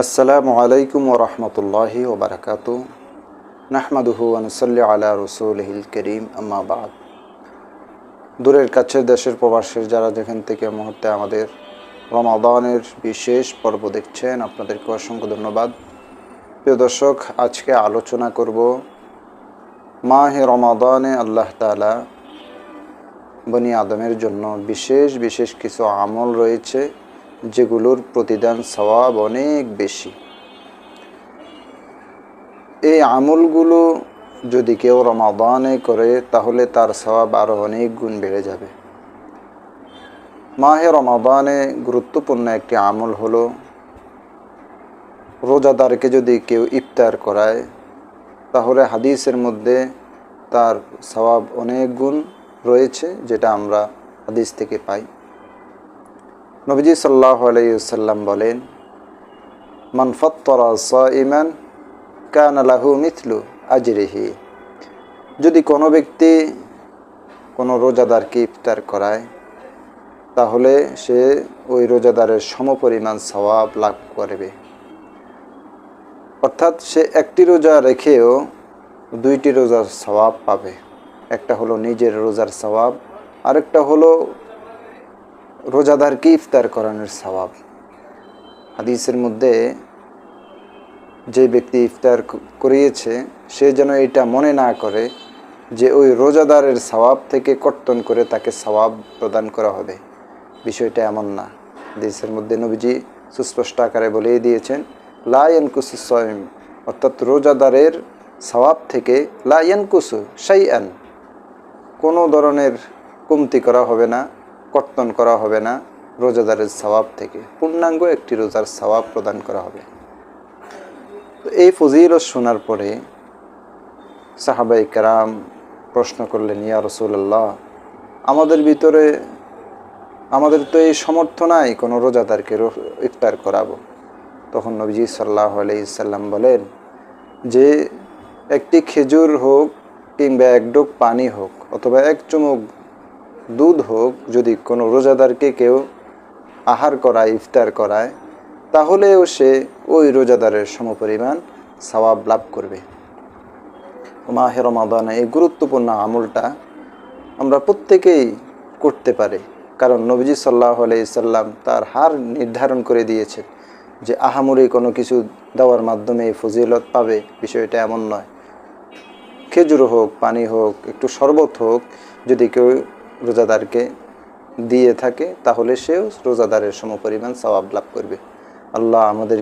আসসালামু আলাইকুম ওয়া রাহমাতুল্লাহি ওয়া বারাকাতুহু নাহমাদুহু ওয়া নুসাল্লি আলা রাসূলিহিল কারীম আম্মা বা'দ। দূরের কাছের দেশের প্রবাসীর যারা যেখান থেকে মুহূর্তে আমাদের রমাদানের বিশেষ পর্ব দেখছেন, আপনাদেরকে অসংখ্য ধন্যবাদ। প্রিয় দর্শক, আজকে আলোচনা করব মাহে রমাদানে আল্লাহ তাআলা বনি আদমের জন্য বিশেষ কিছু আমল রয়েছে যেগুলোর প্রতিদান সওয়াব অনেক বেশি। এই আমলগুলো যদি কেউ রমাদানে করে তাহলে তার সওয়াব আরও অনেক গুণ বেড়ে যাবে। মাহে রমাদানে গুরুত্বপূর্ণ একটি আমল হলো রোজাদারকে যদি কেউ ইফতার করায় তাহলে হাদিসের মধ্যে তার সওয়াব অনেক গুণ রয়েছে, যেটা আমরা হাদিস থেকে পাই। নবীজি সাল্লাল্লাহু আলাইহি ওয়াসাল্লাম বলেন, মান ফাত্তারা সাইমান কানা লাহু মিথলু আজরিহি। যদি কোনো ব্যক্তি কোনো রোজাদারকে ইফতার করায় তাহলে সে ওই রোজাদারের সমপরিমাণ সওয়াব লাভ করবে। অর্থাৎ সে একটি রোজা রেখেও দুইটি রোজার সওয়াব পাবে। একটা হলো নিজের রোজার সওয়াব, আরেকটা হলো রোজাদারকে ইফতার করানোর সওয়াব। হাদিসের মধ্যে যে ব্যক্তি ইফতার করিয়েছে সে যেন এটা মনে না করে যে ওই রোজাদারের সওয়াব থেকে কর্তন করে তাকে সওয়াব প্রদান করা হবে। বিষয়টা এমন না। হাদিসের মধ্যে নবীজি সুস্পষ্ট আকারে বলেই দিয়েছেন, লা ইয়ানকুসু সাইম, অর্থাৎ রোজাদারের সওয়াব থেকে লা ইয়ানকুসু শাইআন, কোনো ধরনের কমতি করা হবে না, কর্তন করা হবে না। রোজাদারের সওয়াব থেকে পূর্ণাঙ্গ একটি রোজার সওয়াব প্রদান করা হবে। তো এই ফজিলত শোনার পরে সাহাবায়ে কেরাম প্রশ্ন করলেন, ইয়া রাসূলুল্লাহ, আমাদের তো এই সামর্থ্য নাই কোনো রোজাদারকে ইফতার করাবো। তখন নবীজি সাল্লাল্লাহু আলাইহি সাল্লাম বলেন যে একটি খেজুর হোক কিংবা এক ডোক পানি হোক অথবা এক চুমুক দুধ হোক, যদি কোনো রোজাদারকে কেউ আহার করায়, ইফতার করায়, তাহলেও সে ওই রোজাদারের সমপরিমাণ সওয়াব লাভ করবে। মাহে রমাদানে এই গুরুত্বপূর্ণ আমলটা আমরা প্রত্যেকেই করতে পারি, কারণ নবীজি সাল্লাল্লাহু আলাইহি সাল্লাম তার হার নির্ধারণ করে দিয়েছেন যে আহামরি কোনো কিছু দেওয়ার মাধ্যমে এই ফজিলত পাবে, বিষয়টা এমন নয়। খেজুর হোক, পানি হোক, একটু শরবত হোক, যদি কেউ রোজাদারকে দিয়ে থাকে তাহলে সেও রোজাদারের সমপরিমাণ সওয়াব লাভ করবে। আল্লাহ আমাদের